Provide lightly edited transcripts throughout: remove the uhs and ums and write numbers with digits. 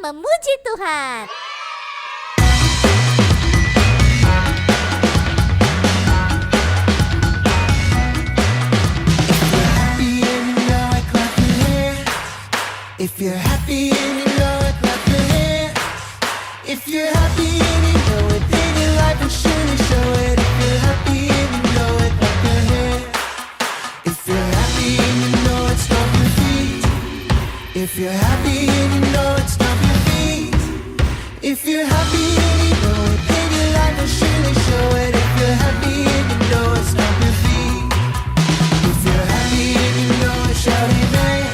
memuji Tuhan. If you're happy and you know it, clap your hands. If you're happy and you know it, then your life will surely show it. If you're happy and you know it, clap your hands. If you're happy and you know it, stomp your feet. If you're happy and you know it, stomp your feet. If you're happy and you know it, then your life will surely show it. If you're happy and you know it, stomp your feet. If you're happy and you know it, shout amen.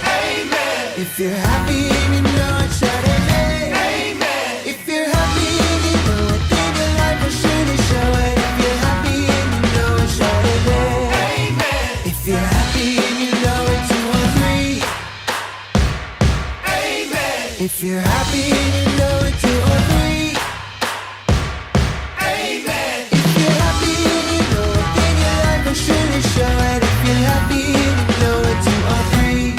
If you're happy and you know it, shout amen. Amen. If you're happy and you know it, then your life will surely show it. If you're happy and you know it, shout amen. Amen. If you're happy and you know it, 2 or 3. Amen. If you're happy and you know it, 2 or 3. Amen. If you're happy and you know it, then your life will surely show it. If you're happy and you know it, 2 or 3.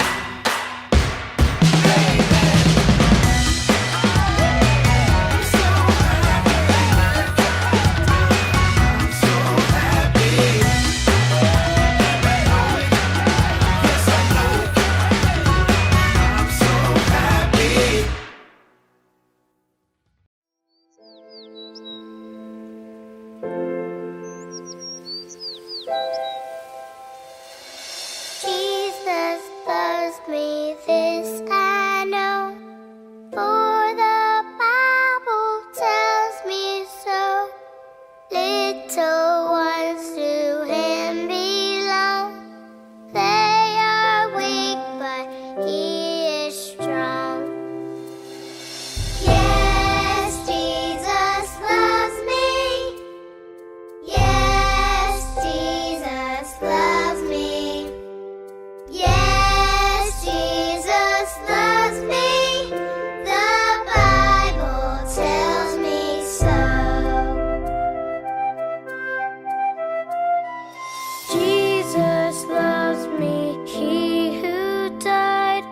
Jesus loves me, this I know, for the Bible tells me so. Little ones to Him belong. They are weak, but He is strong. Yes, Jesus loves me. Yes, Jesus loves me. Yes, Jesus loves me. The Bible tells me so. Jesus loves me, He who died,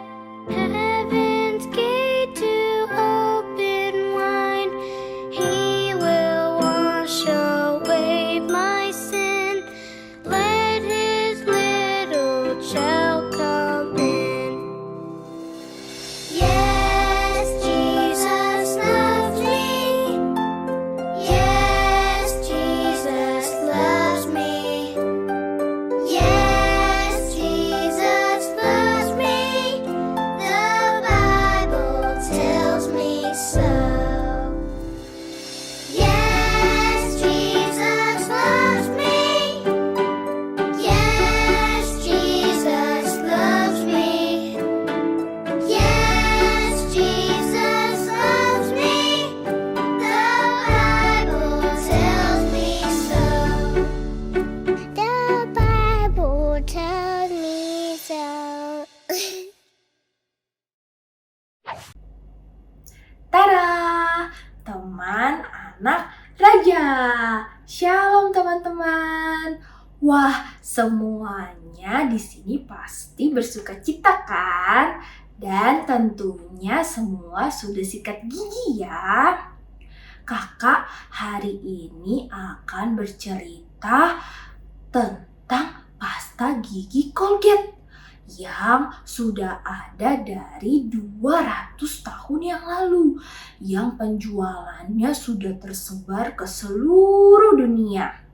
heaven's gate to open wide. He will wash away my sin. Let His little child come in. Yes, Jesus loves me. Yes, Jesus loves me. Yes, Jesus loves me. The Bible tells me so. Yes, Jesus loves me. Yes, Jesus loves me. Yes, Jesus loves me. The Bible tells me so. The Bible tells me so. Tada! Teman anak raja. Shalom teman-teman. Wah, semuanya di sini pasti bersukacita kan? Dan tentunya semua sudah sikat gigi ya. Kakak hari ini akan bercerita tentang pasta gigi Colgate yang sudah ada dari 200 tahun yang lalu, yang penjualannya sudah tersebar ke seluruh dunia.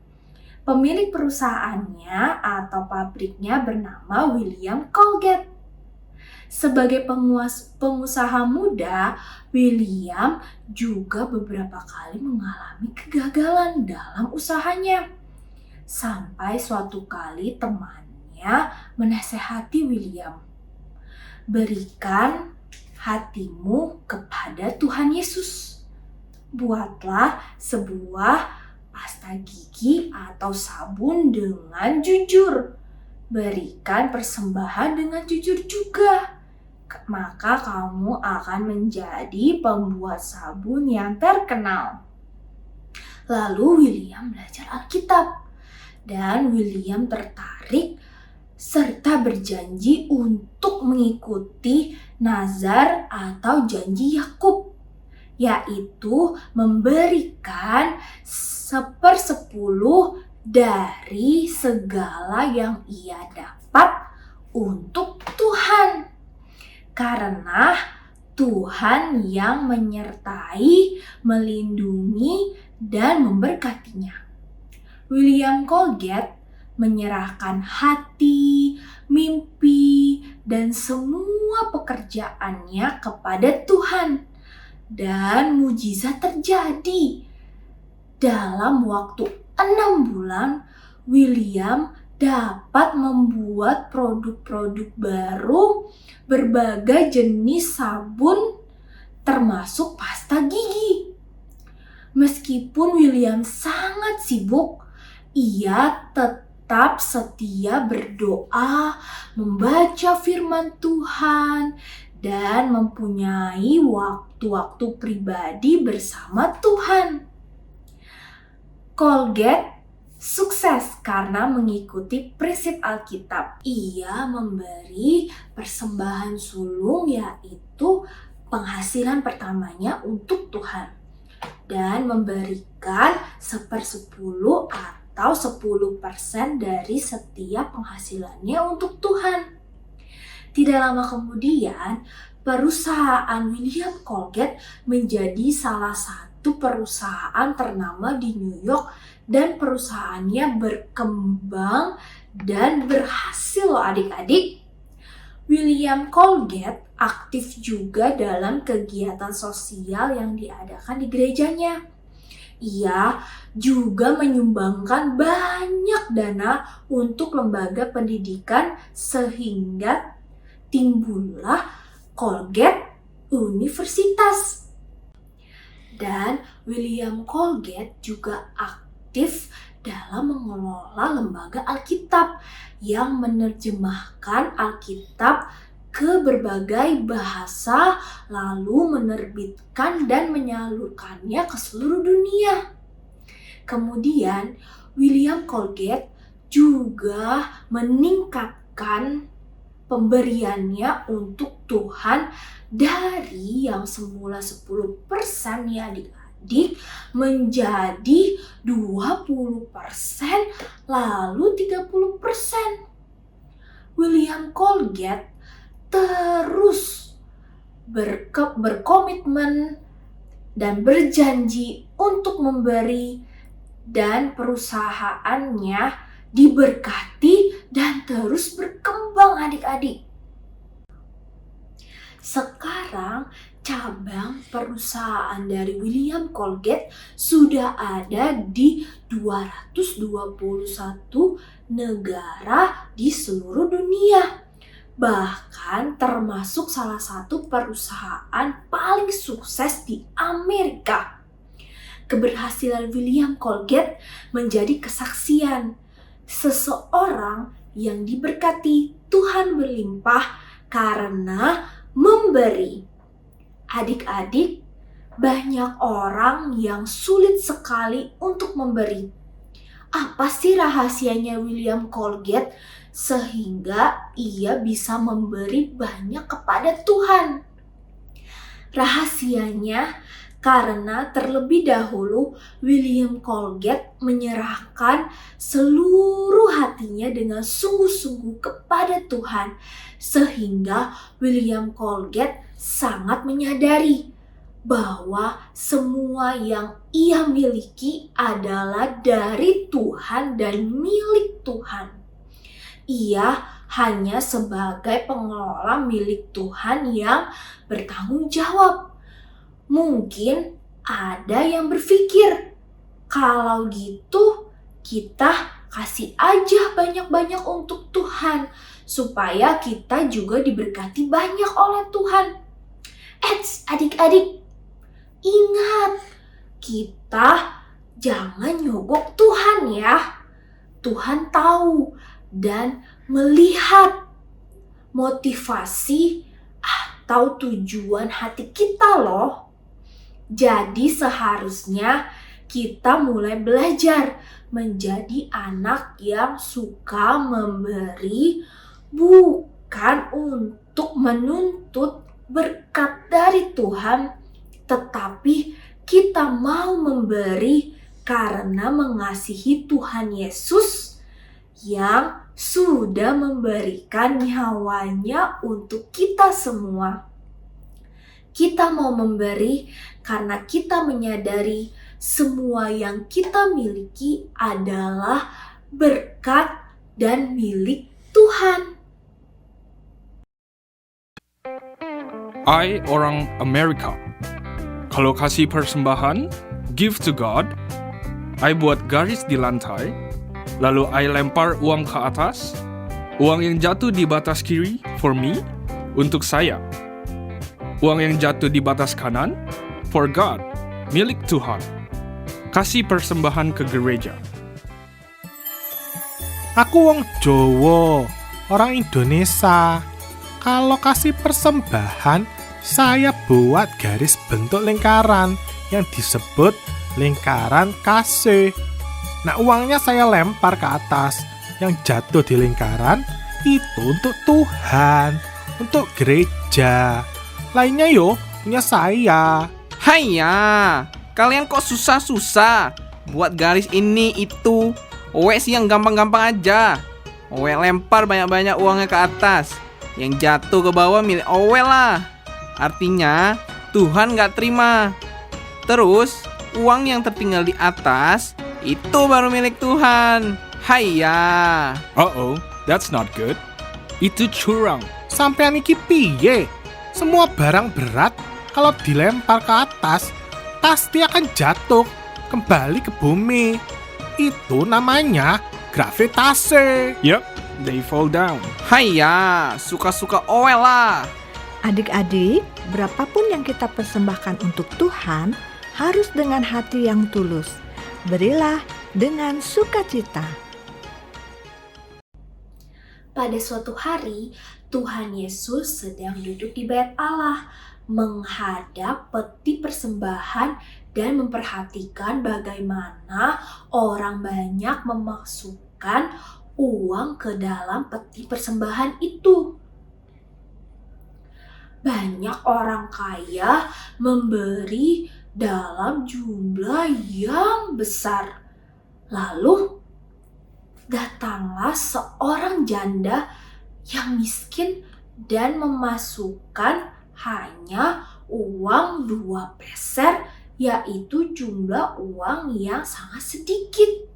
Pemilik perusahaannya atau pabriknya bernama William Colgate. Sebagai pengusaha muda, William juga beberapa kali mengalami kegagalan dalam usahanya. Sampai suatu kali temannya menasehati William, "Berikan hatimu kepada Tuhan Yesus. Buatlah sebuah pasta gigi atau sabun dengan jujur. Berikan persembahan dengan jujur juga. Maka kamu akan menjadi pembuat sabun yang terkenal." Lalu William belajar Alkitab. Dan William tertarik serta berjanji untuk mengikuti nazar atau janji Yakub. yaitu memberikan 1/10 dari segala yang ia dapat untuk Tuhan. Karena Tuhan yang menyertai, melindungi, dan memberkatinya. William Colgate menyerahkan hati, mimpi, dan semua pekerjaannya kepada Tuhan. Dan mujizat terjadi. Dalam waktu 6 bulan, William dapat membuat produk-produk baru, berbagai jenis sabun, termasuk pasta gigi. Meskipun William sangat sibuk, ia tetap setia berdoa, membaca firman Tuhan, dan mempunyai waktu-waktu pribadi bersama Tuhan. Colgate sukses karena mengikuti prinsip Alkitab. Ia memberi persembahan sulung, yaitu penghasilan pertamanya untuk Tuhan, dan memberikan 1/10 atau 10% dari setiap penghasilannya untuk Tuhan. Tidak lama kemudian, perusahaan William Colgate menjadi salah satu perusahaan ternama di New York, dan perusahaannya berkembang dan berhasil loh adik-adik. William Colgate aktif juga dalam kegiatan sosial yang diadakan di gerejanya. Ia juga menyumbangkan banyak dana untuk lembaga pendidikan sehingga timbullah Colgate Universitas. Dan William Colgate juga aktif dalam mengelola lembaga Alkitab yang menerjemahkan Alkitab ke berbagai bahasa, lalu menerbitkan dan menyalurkannya ke seluruh dunia. Kemudian, William Colgate juga meningkatkan pemberiannya untuk Tuhan dari yang semula 10% ya adik-adik menjadi 20%, lalu 30%. William Colgate terus berkomitmen dan berjanji untuk memberi, dan perusahaannya diberkati dan terus berkembang adik-adik. Sekarang cabang perusahaan dari William Colgate sudah ada di 221 negara di seluruh dunia. Bahkan termasuk salah satu perusahaan paling sukses di Amerika. Keberhasilan William Colgate menjadi kesaksian seseorang yang diberkati Tuhan berlimpah karena memberi. Adik-adik, banyak orang yang sulit sekali untuk memberi. Apa sih rahasianya William Colgate sehingga ia bisa memberi banyak kepada Tuhan? Rahasianya karena terlebih dahulu William Colgate menyerahkan seluruh hatinya dengan sungguh-sungguh kepada Tuhan, sehingga William Colgate sangat menyadari bahwa semua yang ia miliki adalah dari Tuhan dan milik Tuhan. Ia hanya sebagai pengelola milik Tuhan yang bertanggung jawab. Mungkin ada yang berpikir, kalau gitu kita kasih aja banyak-banyak untuk Tuhan, supaya kita juga diberkati banyak oleh Tuhan. Adik-adik, ingat, kita jangan nyogok Tuhan ya. Tuhan tahu dan melihat motivasi atau tujuan hati kita loh. Jadi seharusnya kita mulai belajar menjadi anak yang suka memberi, bukan untuk menuntut berkat dari Tuhan, tetapi kita mau memberi karena mengasihi Tuhan Yesus yang sudah memberikan nyawanya untuk kita semua. Kita mau memberi karena kita menyadari semua yang kita miliki adalah berkat dan milik Tuhan. I orang Amerika. Kalau kasih persembahan, give to God, I buat garis di lantai, lalu I lempar uang ke atas, uang yang jatuh di batas kiri, for me, untuk saya. Uang yang jatuh di batas kanan, for God, milik Tuhan. Kasih persembahan ke gereja. Aku wong Jawa, orang Indonesia. Kalau kasih persembahan, saya buat garis bentuk lingkaran yang disebut lingkaran kasih. Nah, uangnya saya lempar ke atas. Yang jatuh di lingkaran itu untuk Tuhan, untuk gereja. Lainnya punya saya. Haiya, kalian kok susah-susah buat garis ini itu. Owe sih yang gampang-gampang aja. Owe lempar banyak-banyak uangnya ke atas. Yang jatuh ke bawah milik Owe lah. Artinya Tuhan gak terima. Terus uang yang tertinggal di atas itu baru milik Tuhan. Haiya. Uh-oh, that's not good. Itu curang. Sampean iki piye? Semua barang berat kalau dilempar ke atas pasti akan jatuh kembali ke bumi. Itu namanya gravitasi. Yep, they fall down. Haiya, suka-suka Owe lah. Adik-adik, berapapun yang kita persembahkan untuk Tuhan harus dengan hati yang tulus. Berilah dengan sukacita. Pada suatu hari, Tuhan Yesus sedang duduk di bait Allah, menghadap peti persembahan dan memperhatikan bagaimana orang banyak memasukkan uang ke dalam peti persembahan itu. Banyak orang kaya memberi dalam jumlah yang besar. Lalu datanglah seorang janda yang miskin dan memasukkan hanya uang 2 peser, yaitu jumlah uang yang sangat sedikit.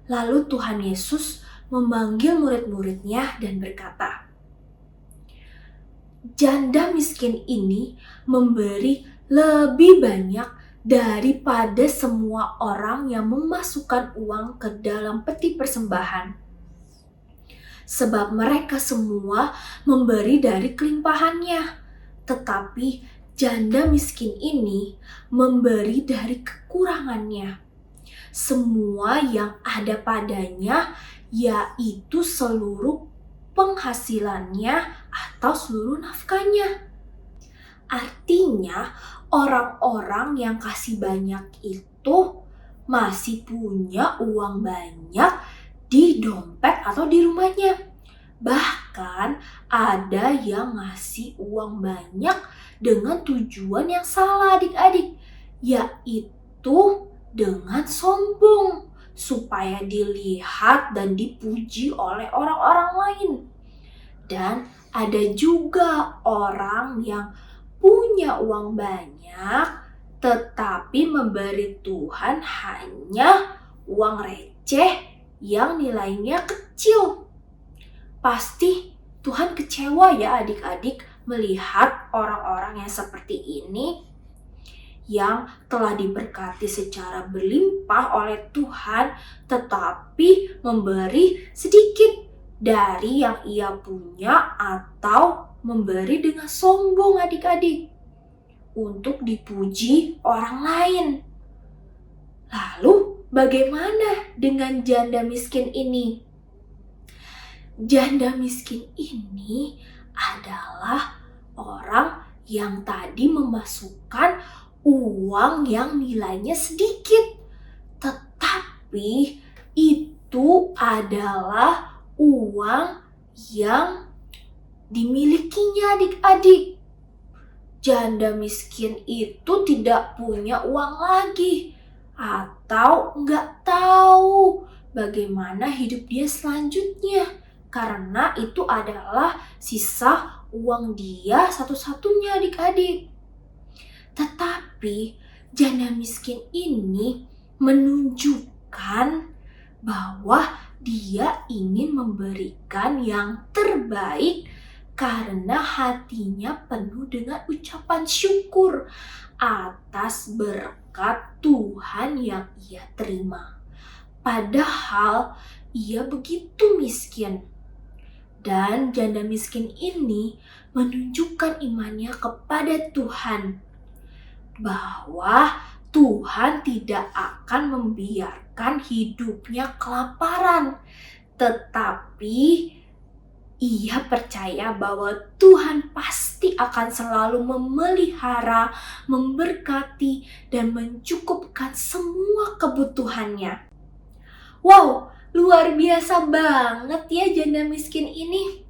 Lalu Tuhan Yesus memanggil murid-muridnya dan berkata, "Janda miskin ini memberi lebih banyak daripada semua orang yang memasukkan uang ke dalam peti persembahan. Sebab mereka semua memberi dari kelimpahannya, tetapi janda miskin ini memberi dari kekurangannya. Semua yang ada padanya, yaitu seluruh penghasilannya atau seluruh nafkahnya." Artinya, orang-orang yang kasih banyak itu masih punya uang banyak di dompet atau di rumahnya. Bahkan ada yang ngasih uang banyak dengan tujuan yang salah, adik-adik, yaitu dengan sombong supaya dilihat dan dipuji oleh orang-orang lain. Dan ada juga orang yang punya uang banyak tetapi memberi Tuhan hanya uang receh yang nilainya kecil. Pasti Tuhan kecewa ya adik-adik melihat orang-orang yang seperti ini, yang telah diberkati secara berlimpah oleh Tuhan tetapi memberi sedikit dari yang ia punya atau memberi dengan sombong adik-adik untuk dipuji orang lain. Lalu bagaimana dengan janda miskin ini? Janda miskin ini adalah orang yang tadi memasukkan uang yang nilainya sedikit, tetapi itu adalah uang yang dimilikinya adik-adik. janda miskin itu tidak punya uang lagi atau nggak tahu bagaimana hidup dia selanjutnya karena itu adalah sisa uang dia satu-satunya adik-adik. Tetapi janda miskin ini menunjukkan bahwa dia ingin memberikan yang terbaik karena hatinya penuh dengan ucapan syukur atas berkat Tuhan yang ia terima. Padahal ia begitu miskin. Dan janda miskin ini menunjukkan imannya kepada Tuhan. Bahwa Tuhan tidak akan membiarkan hidupnya kelaparan. Tetapi ia percaya bahwa Tuhan pasti akan selalu memelihara, memberkati, dan mencukupkan semua kebutuhannya. Wow, luar biasa banget ya janda miskin ini.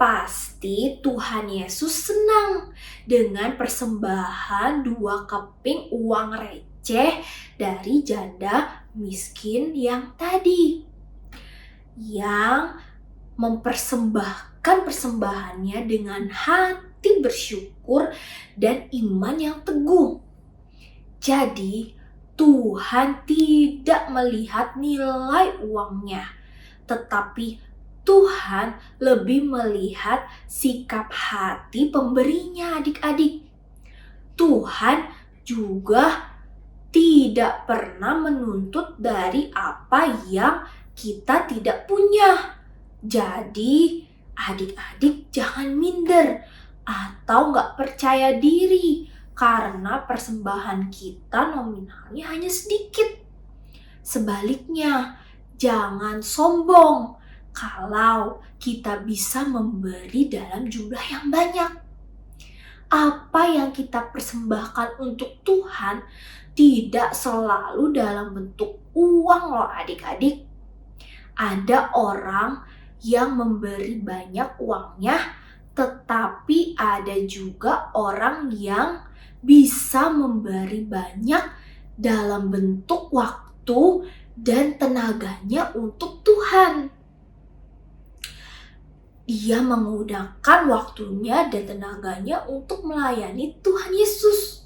Pasti Tuhan Yesus senang dengan persembahan 2 keping uang receh dari janda miskin yang tadi. Yang mempersembahkan persembahannya dengan hati bersyukur dan iman yang teguh. Jadi, Tuhan tidak melihat nilai uangnya, tetapi Tuhan lebih melihat sikap hati pemberinya adik-adik. Tuhan juga tidak pernah menuntut dari apa yang kita tidak punya. Jadi adik-adik jangan minder atau gak percaya diri karena persembahan kita nominalnya hanya sedikit. Sebaliknya, jangan sombong kalau kita bisa memberi dalam jumlah yang banyak. Apa yang kita persembahkan untuk Tuhan tidak selalu dalam bentuk uang loh adik-adik. Ada orang yang memberi banyak uangnya, tetapi ada juga orang yang bisa memberi banyak dalam bentuk waktu dan tenaganya untuk Tuhan. Dia menggunakan waktunya dan tenaganya untuk melayani Tuhan Yesus.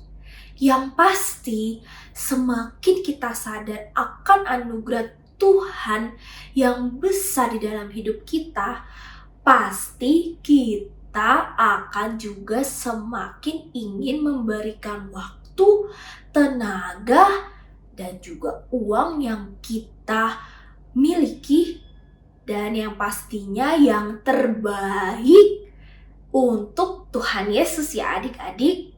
Yang pasti, semakin kita sadar akan anugerah Tuhan yang besar di dalam hidup kita, pasti kita akan juga semakin ingin memberikan waktu, tenaga, dan juga uang yang kita miliki, dan yang pastinya yang terbaik untuk Tuhan Yesus ya adik-adik,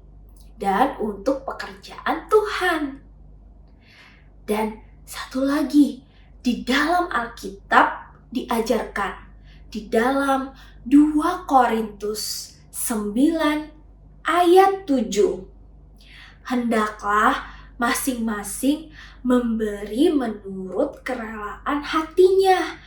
dan untuk pekerjaan Tuhan. Dan satu lagi, di dalam Alkitab diajarkan, di dalam 2 Korintus 9 ayat 7. Hendaklah masing-masing memberi menurut kerelaan hatinya.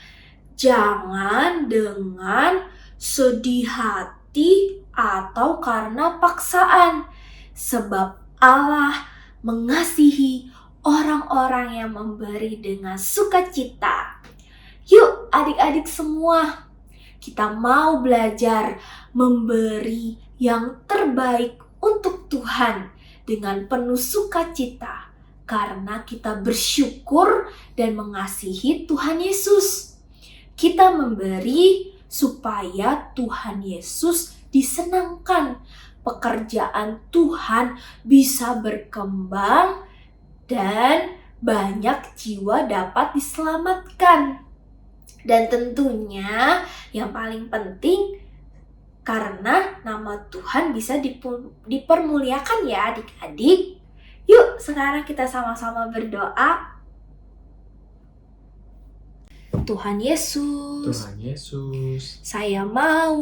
Jangan dengan sedih hati atau karena paksaan. Sebab Allah mengasihi orang-orang yang memberi dengan sukacita. Yuk adik-adik semua, kita mau belajar memberi yang terbaik untuk Tuhan dengan penuh sukacita karena kita bersyukur dan mengasihi Tuhan Yesus. Kita memberi supaya Tuhan Yesus disenangkan, pekerjaan Tuhan bisa berkembang dan banyak jiwa dapat diselamatkan. Dan tentunya yang paling penting karena nama Tuhan bisa dipermuliakan ya adik-adik. Yuk sekarang kita sama-sama berdoa. Tuhan Yesus, saya mau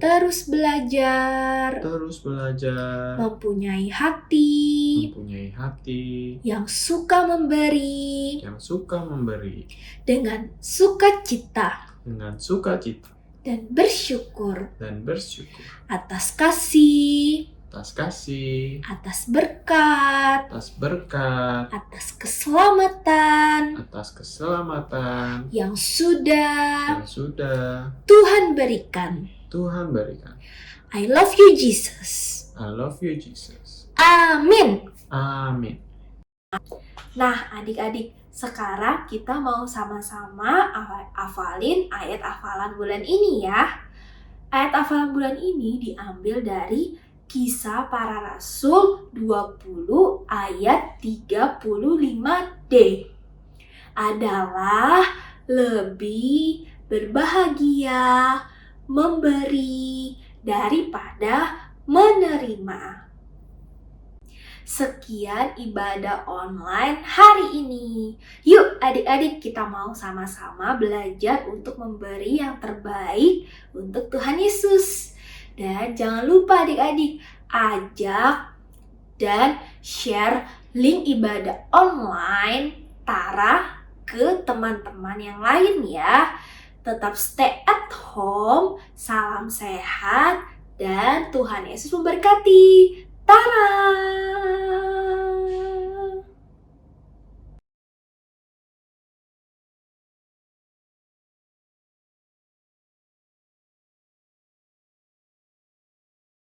terus belajar mempunyai hati yang suka memberi dengan sukacita. dan bersyukur dan bersyukur atas kasih, atas kasih, atas berkat, atas berkat, atas keselamatan atas keselamatan yang sudah yang sudah Tuhan berikan. Tuhan berikan. I love you, Jesus. I love you, Jesus. Amin. Amin. Nah, adik-adik, sekarang kita mau sama-sama hafalin ayat hafalan bulan ini ya. Ayat hafalan bulan ini diambil dari Kisah Para Rasul 20 ayat 35D. Adalah lebih berbahagia memberi daripada menerima. Sekian ibadah online hari ini. Yuk adik-adik, kita mau sama-sama belajar untuk memberi yang terbaik untuk Tuhan Yesus. Dan jangan lupa adik-adik, ajak dan share link ibadah online Tara ke teman-teman yang lain ya. Tetap stay at home, salam sehat, dan Tuhan Yesus memberkati. Tara!